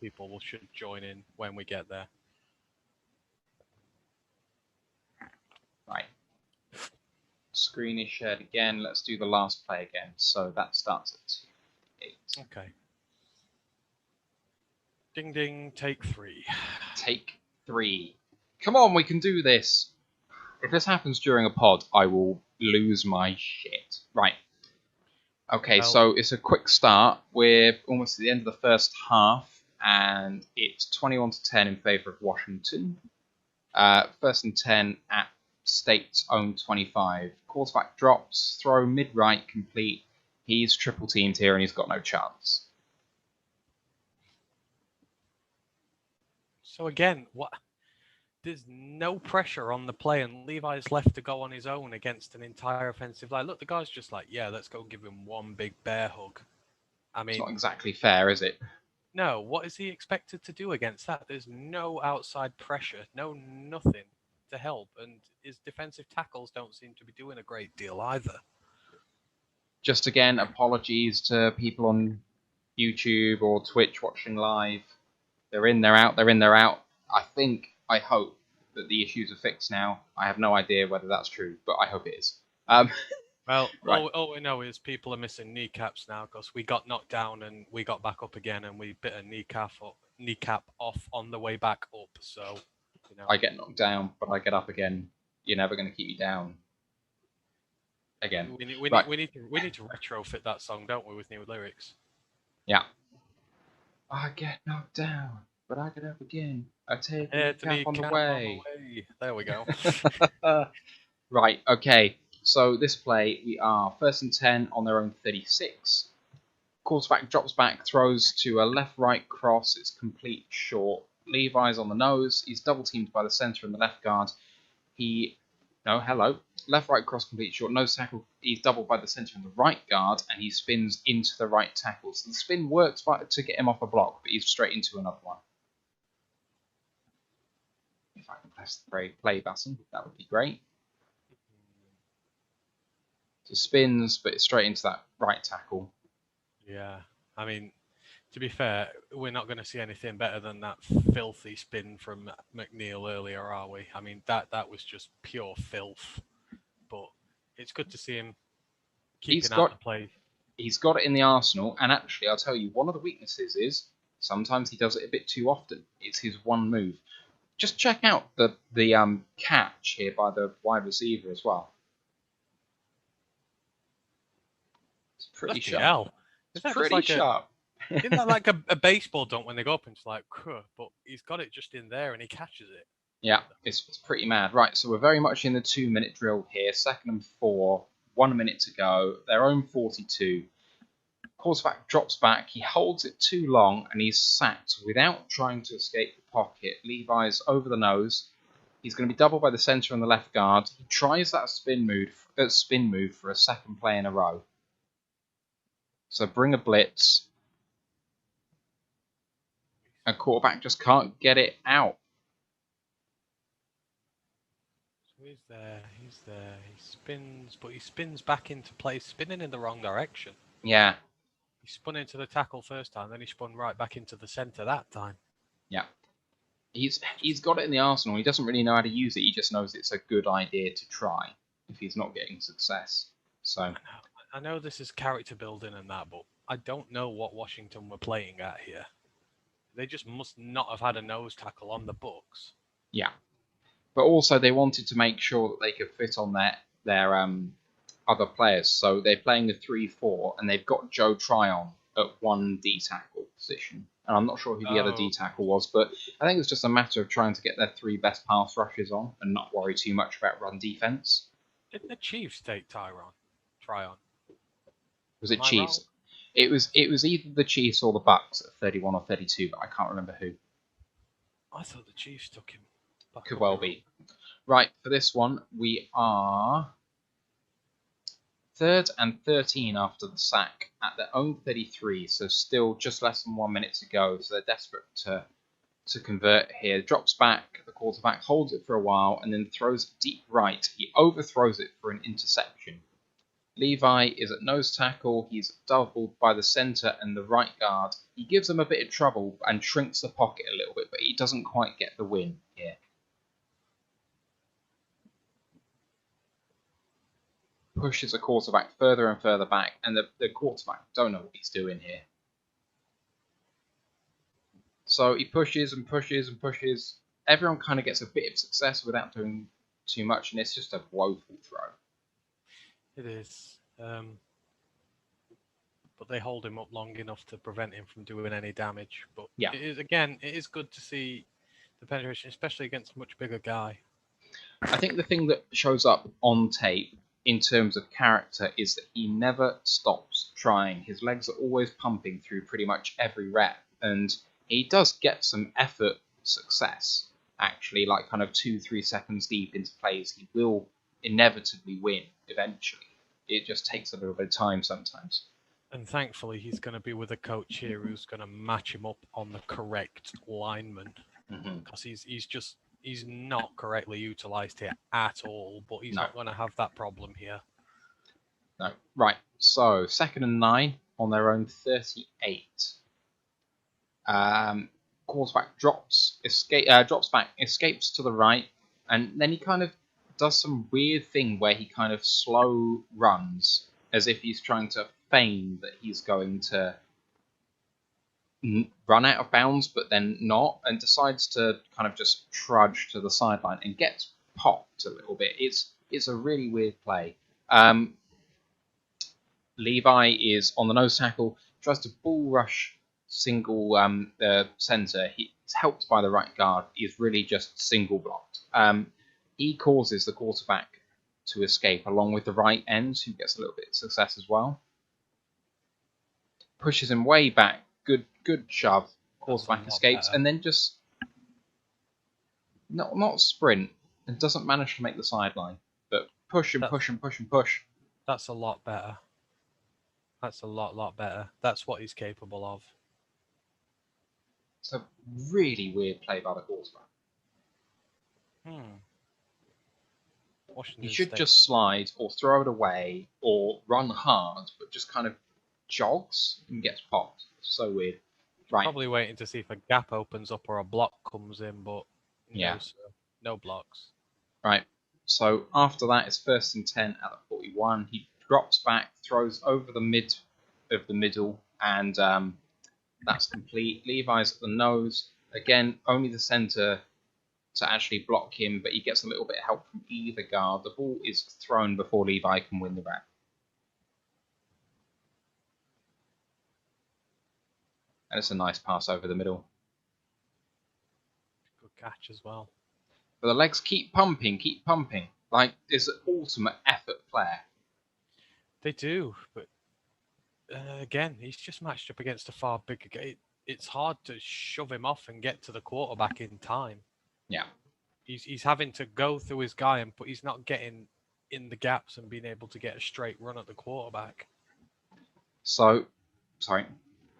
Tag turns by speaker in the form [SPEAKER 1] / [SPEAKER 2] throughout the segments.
[SPEAKER 1] people should join in when we get there.
[SPEAKER 2] Right. Screen is shared again. Let's do the last play again. So that starts at 2:08.
[SPEAKER 1] Okay. Ding ding, take 3.
[SPEAKER 2] Take 3. Come on, we can do this. If this happens during a pod, I will lose my shit. Right. Okay,
[SPEAKER 1] Well,
[SPEAKER 2] so it's a quick start. We're almost at the end of the first half, and it's 21-10 in favour of Washington. First and 10 at State's own 25. Quarterback drops, throw mid-right, complete. He's triple teamed here, and he's got no chance.
[SPEAKER 1] so again, what? There's no pressure on the play, and Levi's left to go on his own against an entire offensive line. Look, the guy's just like, yeah, let's go give him one big bear hug. I mean,
[SPEAKER 2] It's not exactly fair, is it?
[SPEAKER 1] no, what is he expected to do against that? There's no outside pressure, nothing to help, and his defensive tackles don't seem to be doing a great deal either.
[SPEAKER 2] Just again, apologies to people on YouTube or Twitch watching live. They're in, they're out, they're in, they're out. I hope that the issues are fixed now. I have no idea whether that's true, but I hope it is.
[SPEAKER 1] Well,
[SPEAKER 2] right.
[SPEAKER 1] all we know is people are missing kneecaps now because we got knocked down and we got back up again and we bit a kneecap off on the way back up. So, you know.
[SPEAKER 2] I get knocked down, but I get up again. You're never going to keep me down. Again.
[SPEAKER 1] We need to retrofit that song, don't we, with new lyrics?
[SPEAKER 2] Yeah. I get knocked down, but I get up again. I take a kneecap on the way.
[SPEAKER 1] There we go.
[SPEAKER 2] Right, okay. So this play, we are first and 10 on their own 36. Quarterback drops back, throws to a left-right cross. It's complete short. Levi's on the nose. He's double-teamed by the center and the left guard. Left-right cross, complete short. Nose tackle. He's doubled by the center and the right guard, and he spins into the right tackle. So the spin works to get him off a block, but he's straight into another one. If I can press the play button, that would be great. So spins, but it's straight into that right tackle.
[SPEAKER 1] Yeah, I mean, to be fair, we're not going to see anything better than that filthy spin from McNeil earlier, are we? I mean, that was just pure filth. But it's good to see him keeping out the play.
[SPEAKER 2] He's got it in the arsenal, and actually, I'll tell you, one of the weaknesses is sometimes he does it a bit too often. It's his one move. Just check out the catch here by the wide receiver as well. It's pretty sharp. It's pretty sharp.
[SPEAKER 1] Isn't that like a baseball dunk when they go up and it's like, but he's got it just in there and he catches it.
[SPEAKER 2] Yeah, it's pretty mad. Right, so we're very much in the 2-minute drill here. 2nd and 4, 1 minute to go. Their own 42. Quarterback drops back. He holds it too long and he's sacked without trying to escape the pocket. Levi's over the nose. He's going to be doubled by the center and the left guard. He tries that spin move for a second play in a row. So bring a blitz. And quarterback just can't get it out.
[SPEAKER 1] So he's there. He spins, but he spins back into place, spinning in the wrong direction.
[SPEAKER 2] Yeah.
[SPEAKER 1] He spun into the tackle first time, then he spun right back into the center that time.
[SPEAKER 2] Yeah. He's got it in the arsenal. He doesn't really know how to use it. He just knows it's a good idea to try if he's not getting success. So
[SPEAKER 1] I know this is character building and that, but I don't know what Washington were playing at here. They just must not have had a nose tackle on the books.
[SPEAKER 2] Yeah. But also they wanted to make sure that they could fit on their other players. So they're playing a 3-4 and they've got Joe Tryon at one D tackle position. And I'm not sure who the other D tackle was, but I think it's just a matter of trying to get their 3 best pass rushes on and not worry too much about run defense.
[SPEAKER 1] Didn't the Chiefs take Tryon?
[SPEAKER 2] Was it Chiefs? Wrong? It was either the Chiefs or the Bucks at 31 or 32, but I can't remember who.
[SPEAKER 1] I thought the Chiefs took him.
[SPEAKER 2] Could well be. Right, for this one, we are 3rd and 13 after the sack at their own 33, so still just less than 1 minute to go. So they're desperate to convert here. Drops back, the quarterback holds it for a while, and then throws deep right. He overthrows it for an interception. Levi is at nose tackle. He's doubled by the center and the right guard. He gives them a bit of trouble and shrinks the pocket a little bit, but he doesn't quite get the win here. Pushes the quarterback further and further back, and the quarterback don't know what he's doing here. So he pushes and pushes and pushes. Everyone kind of gets a bit of success without doing too much, and it's just a woeful throw.
[SPEAKER 1] It is. But they hold him up long enough to prevent him from doing any damage. But
[SPEAKER 2] Yeah.
[SPEAKER 1] it is good to see the penetration, especially against a much bigger guy.
[SPEAKER 2] I think the thing that shows up on tape in terms of character is that he never stops trying. His legs are always pumping through pretty much every rep, and he does get some effort success, actually, like kind of 2-3 seconds deep into plays. He will inevitably win eventually. It just takes a little bit of time sometimes.
[SPEAKER 1] And thankfully, he's going to be with a coach here who's going to match him up on the correct lineman. Because he's not correctly utilised here at all, but he's not going to have that problem here.
[SPEAKER 2] No. Right, so 2nd and 9 on their own 38. Quarterback drops back, escapes to the right, and then he kind of does some weird thing where he kind of slow runs as if he's trying to feign that he's going to run out of bounds, but then not, and decides to kind of just trudge to the sideline and gets popped a little bit. It's a really weird play. Levi is on the nose tackle, tries to bull rush single the centre. He's helped by the right guard. He's really just single blocked. He causes the quarterback to escape along with the right end, who gets a little bit of success as well. Pushes him way back. Good shove. Quarterback escapes and then just not sprint and doesn't manage to make the sideline, but push.
[SPEAKER 1] That's a lot better. That's a lot better. That's what he's capable of.
[SPEAKER 2] It's a really weird play by the quarterback. He should just slide or throw it away or run hard, but just kind of jogs and gets popped. So weird. Right.
[SPEAKER 1] Probably waiting to see if a gap opens up or a block comes in, but no blocks.
[SPEAKER 2] Right. So after that, it's 1st and 10 at the 41. He drops back, throws over the mid of the middle, and that's complete. Levi's at the nose. Again, only the centre to actually block him, but he gets a little bit of help from either guard. The ball is thrown before Levi can win the rep. And it's a nice pass over the middle.
[SPEAKER 1] Good catch as well.
[SPEAKER 2] But the legs keep pumping. Like, it's an ultimate effort player.
[SPEAKER 1] They do, but again, he's just matched up against a far bigger guy. It's hard to shove him off and get to the quarterback in time.
[SPEAKER 2] Yeah.
[SPEAKER 1] He's having to go through his guy, but he's not getting in the gaps and being able to get a straight run at the quarterback.
[SPEAKER 2] So, sorry.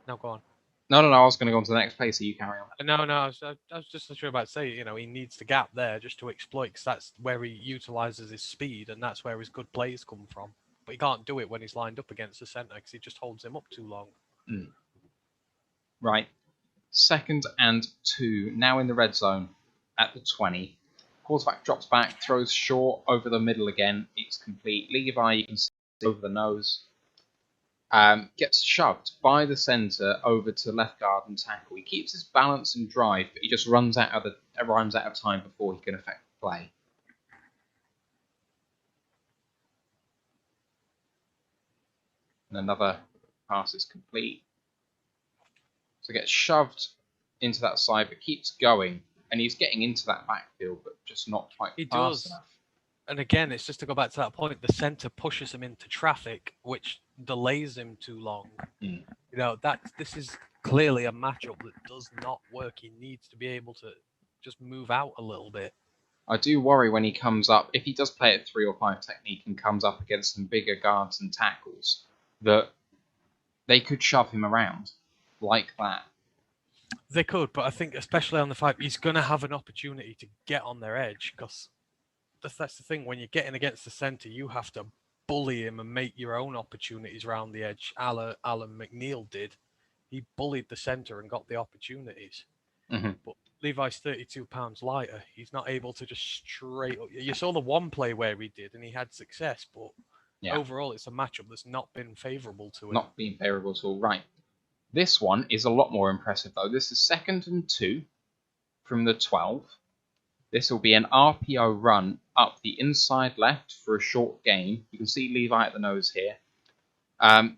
[SPEAKER 1] No, go on.
[SPEAKER 2] No, I was going to go on to the next play, so you carry on.
[SPEAKER 1] No, I was just literally about to say, he needs the gap there just to exploit, because that's where he utilises his speed, and that's where his good plays come from. But he can't do it when he's lined up against the centre, because he just holds him up too long.
[SPEAKER 2] Right. 2nd and 2, now in the red zone at the 20. Quarterback drops back, throws short over the middle again. It's complete. Levi, you can see over the nose. Gets shoved by the centre over to left guard and tackle. He keeps his balance and drive, but he just runs out of time before he can affect the play. And another pass is complete. So gets shoved into that side, but keeps going, and he's getting into that backfield, but just not quite fast enough.
[SPEAKER 1] And again, it's just to go back to that point, the centre pushes him into traffic, which delays him too long. This is clearly a matchup that does not work. He needs to be able to just move out a little bit.
[SPEAKER 2] I do worry when he comes up, if he does play at 3 or 5 technique and comes up against some bigger guards and tackles, that they could shove him around like that.
[SPEAKER 1] They could, but I think especially on the 5, he's going to have an opportunity to get on their edge, because that's the thing. When you're getting against the centre, you have to bully him and make your own opportunities around the edge, Alan McNeil did. he bullied the centre and got the opportunities.
[SPEAKER 2] Hmm.
[SPEAKER 1] But Levi's 32 pounds lighter. He's not able to just straight up. You saw the one play where he did, and he had success. But
[SPEAKER 2] Yeah,
[SPEAKER 1] overall, it's a matchup that's not been favourable to him.
[SPEAKER 2] not being favourable at all. Right. This one is a lot more impressive, though. This is 2nd and 2 from the 12. This will be an RPO run up the inside left for a short gain. You can see Levi at the nose here.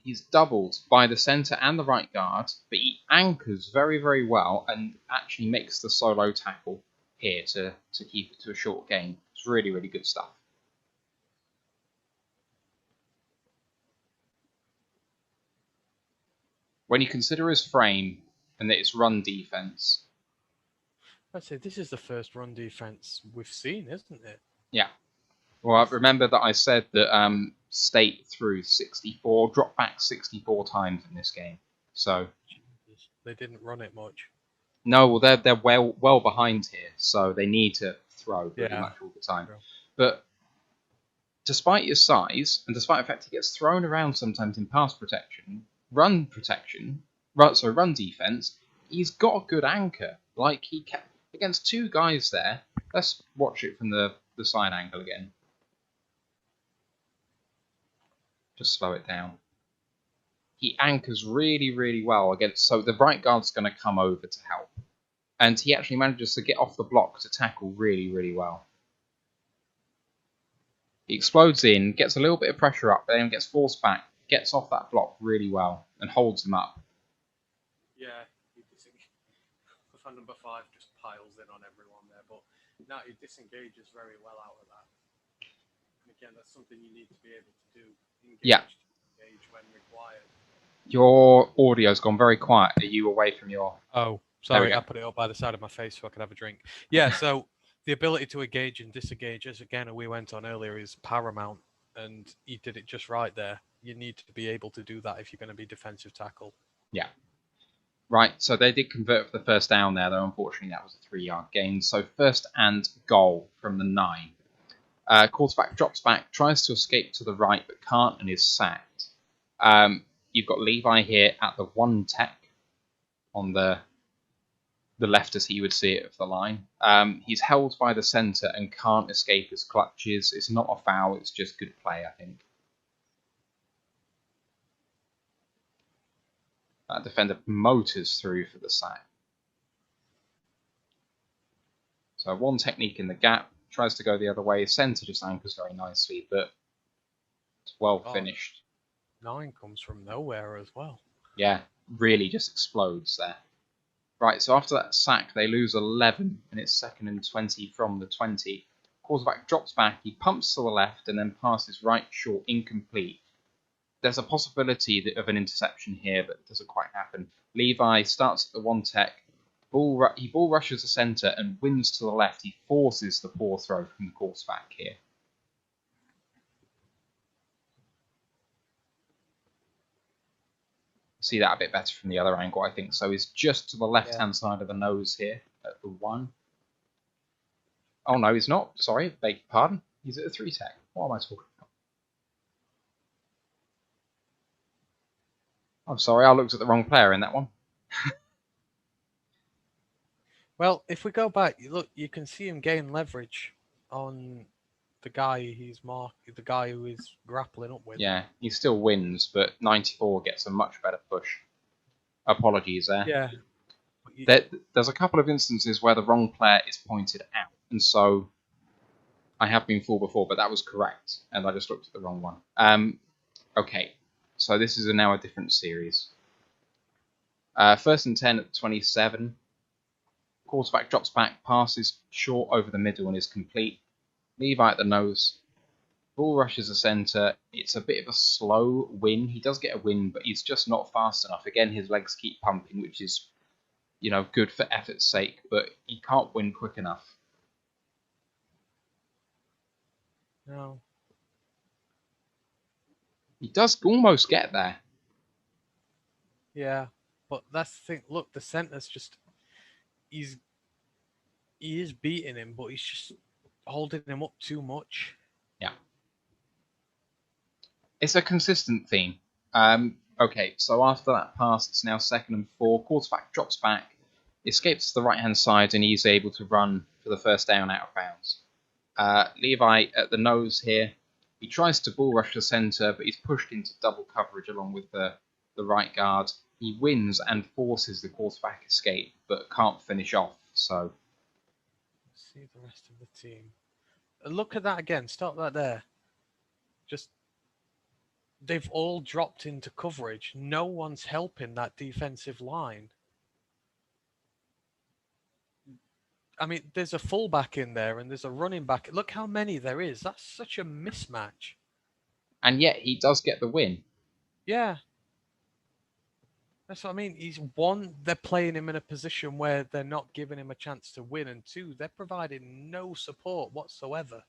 [SPEAKER 2] He's doubled by the centre and the right guard, but he anchors very, very well and actually makes the solo tackle here to keep it to a short gain. It's really, really good stuff. When you consider his frame and that it's run defense,
[SPEAKER 1] I'd say this is the first run defense we've seen, isn't it?
[SPEAKER 2] yeah. Well, I remember that I said that State threw 64, dropped back 64 times in this game. So
[SPEAKER 1] Jesus, they didn't run it much.
[SPEAKER 2] no, well they're well behind here, so they need to throw pretty much all the time.
[SPEAKER 1] True.
[SPEAKER 2] But despite his size, and despite the fact he gets thrown around sometimes in pass protection, run defense, he's got a good anchor. Like he kept against two guys there. Let's watch it from the side angle again. Just slow it down. He anchors really, really well against. So the right guard's going to come over to help, and he actually manages to get off the block to tackle really, really well. He explodes in, gets a little bit of pressure up, then gets forced back, gets off that block really well, and holds him up.
[SPEAKER 1] Yeah, fan number 5 just piles in on everyone there, but no, he disengages very well out of that. And again, that's something you need to be able to do. Engage when required.
[SPEAKER 2] Your audio's gone very quiet. Are you away from your...
[SPEAKER 1] Oh, sorry, I put it up by the side of my face so I could have a drink. Yeah, so the ability to engage and disengage, as again we went on earlier, is paramount, and he did it just right there. You need to be able to do that if you're going to be defensive tackle.
[SPEAKER 2] Yeah. Right, so they did convert for the first down there, though unfortunately that was a 3-yard gain. So 1st and goal from the 9. Quarterback drops back, tries to escape to the right, but can't and is sacked. You've got Levi here at the 1 tech on the left as he would see it of the line. He's held by the centre and can't escape his clutches. It's not a foul, it's just good play, I think. That defender motors through for the sack. So 1 technique in the gap, tries to go the other way. Centre just anchors very nicely, but it's well finished.
[SPEAKER 1] 9 comes from nowhere as well.
[SPEAKER 2] Yeah, really just explodes there. Right, so after that sack, they lose 11, and it's 2nd and 20 from the 20. Quarterback drops back, he pumps to the left, and then passes right short, incomplete. There's a possibility of an interception here, but it doesn't quite happen. Levi starts at the 1 tech. He ball rushes the centre and wins to the left. He forces the poor throw from the quarterback here. See that a bit better from the other angle, I think. So he's just to the left-hand side of the nose here at the 1. Oh, no, he's not. Sorry, beg your pardon. He's at a 3 tech. What am I talking about? I'm sorry, I looked at the wrong player in that one.
[SPEAKER 1] Well, if we go back, look, you can see him gain leverage on the guy the guy who is grappling up with.
[SPEAKER 2] Yeah, he still wins, but 94 gets a much better push. Apologies there.
[SPEAKER 1] Yeah.
[SPEAKER 2] There's a couple of instances where the wrong player is pointed out, and so I have been fooled before, but that was correct, and I just looked at the wrong one. Okay, so this is now a different series. 1st and 10 at 27. Quarterback drops back, passes short over the middle and is complete. Levi at the nose. Ball rushes the centre. It's a bit of a slow win. He does get a win, but he's just not fast enough. Again, his legs keep pumping, which is, good for effort's sake, but he can't win quick enough.
[SPEAKER 1] No.
[SPEAKER 2] He does almost get there.
[SPEAKER 1] Yeah, but that's the thing. Look, the centre's just... He is beating him, but he's just holding him up too much.
[SPEAKER 2] Yeah. It's a consistent theme. Okay, so after that pass, it's now 2nd and 4. Quarterback drops back, escapes to the right-hand side, and he's able to run for the first down out of bounds. Levi at the nose here. He tries to bull rush the centre, but he's pushed into double coverage along with the right guard. He wins and forces the quarterback escape, but can't finish off. So,
[SPEAKER 1] Let's see the rest of the team. Look at that again. Stop that there. Just they've all dropped into coverage. No one's helping that defensive line. I mean, there's a fullback in there and there's a running back. Look how many there is. That's such a mismatch.
[SPEAKER 2] and yet he does get the win.
[SPEAKER 1] Yeah. That's what I mean. He's one, they're playing him in a position where they're not giving him a chance to win, and two, they're providing no support whatsoever.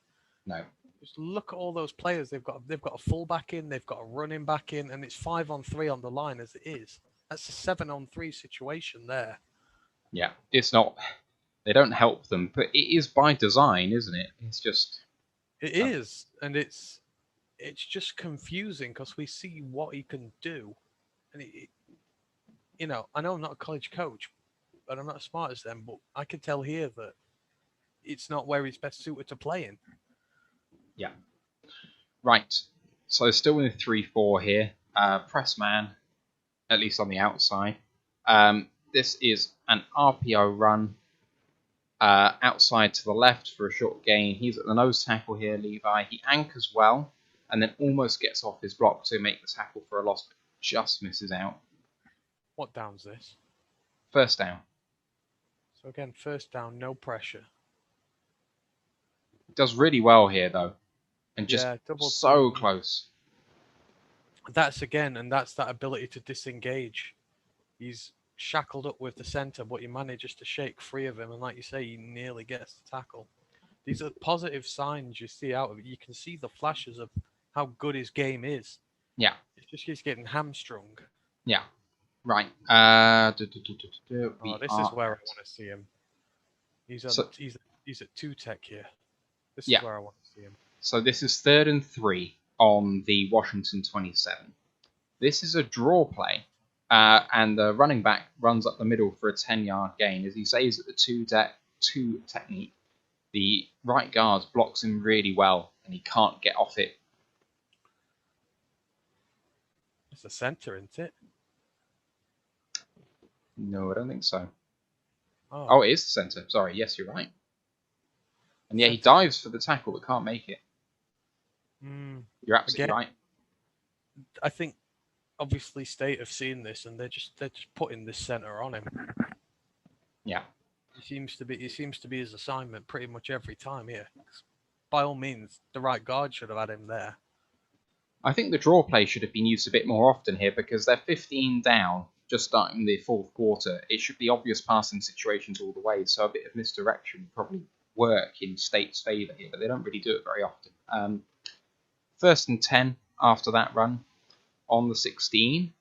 [SPEAKER 2] No.
[SPEAKER 1] Just look at all those players. They've got a fullback in, they've got a running back in, and it's 5-on-3 on the line as it is. That's a 7-on-3 situation there.
[SPEAKER 2] Yeah, it's not. They don't help them, but it is by design, isn't it? It's just.
[SPEAKER 1] It is, and it's just confusing because we see what he can do, and you know, I know I'm not a college coach, but I'm not as smart as them, but I can tell here that it's not where he's best suited to playing.
[SPEAKER 2] Yeah. Right. So still in a 3-4 here. Press man, at least on the outside. This is an RPO run. Outside to the left for a short gain. He's at the nose tackle here, Levi. He anchors well and then almost gets off his block to make the tackle for a loss, but just misses out.
[SPEAKER 1] What down's this?
[SPEAKER 2] First down.
[SPEAKER 1] So again, first down, no pressure.
[SPEAKER 2] Does really well here, though. And just so
[SPEAKER 1] team.
[SPEAKER 2] close.
[SPEAKER 1] That's that ability to disengage. He's shackled up with the centre, but he manages to shake free of him, and like you say, he nearly gets the tackle. These are positive signs you see out of it. You can see the flashes of how good his game is.
[SPEAKER 2] Yeah.
[SPEAKER 1] It's just he's getting hamstrung.
[SPEAKER 2] Yeah. Right.
[SPEAKER 1] This is where I want to see him. He's at 2 tech here. This is where I want to see him.
[SPEAKER 2] So this is 3rd and 3 on the Washington 27. This is a draw play. And the running back runs up the middle for a 10-yard gain. As he says at the 2 technique, the right guard blocks him really well, and he can't get off it.
[SPEAKER 1] It's the centre, isn't it?
[SPEAKER 2] No, I don't think so. Oh, it is the centre. Sorry, yes, you're right. And yeah, he dives for the tackle but can't make it. You're absolutely right.
[SPEAKER 1] I think obviously State have seen this and they're just putting this centre on him.
[SPEAKER 2] Yeah.
[SPEAKER 1] It seems to be his assignment pretty much every time here. By all means, the right guard should have had him there.
[SPEAKER 2] I think the draw play should have been used a bit more often here because they're 15 down just starting the 4th quarter. It should be obvious passing situations all the way, so a bit of misdirection would probably work in State's favour here, but they don't really do it very often. 1st and 10 after that run on the 16,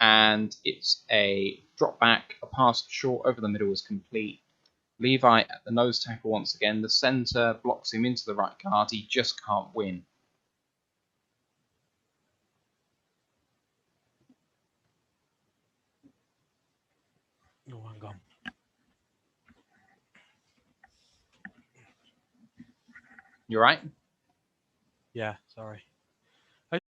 [SPEAKER 2] and it's a drop back, a pass short over the middle is complete. Levi at the nose tackle once again. The centre blocks him into the right guard. He just can't win.
[SPEAKER 1] Oh, hang on.
[SPEAKER 2] You right?
[SPEAKER 1] Yeah, sorry.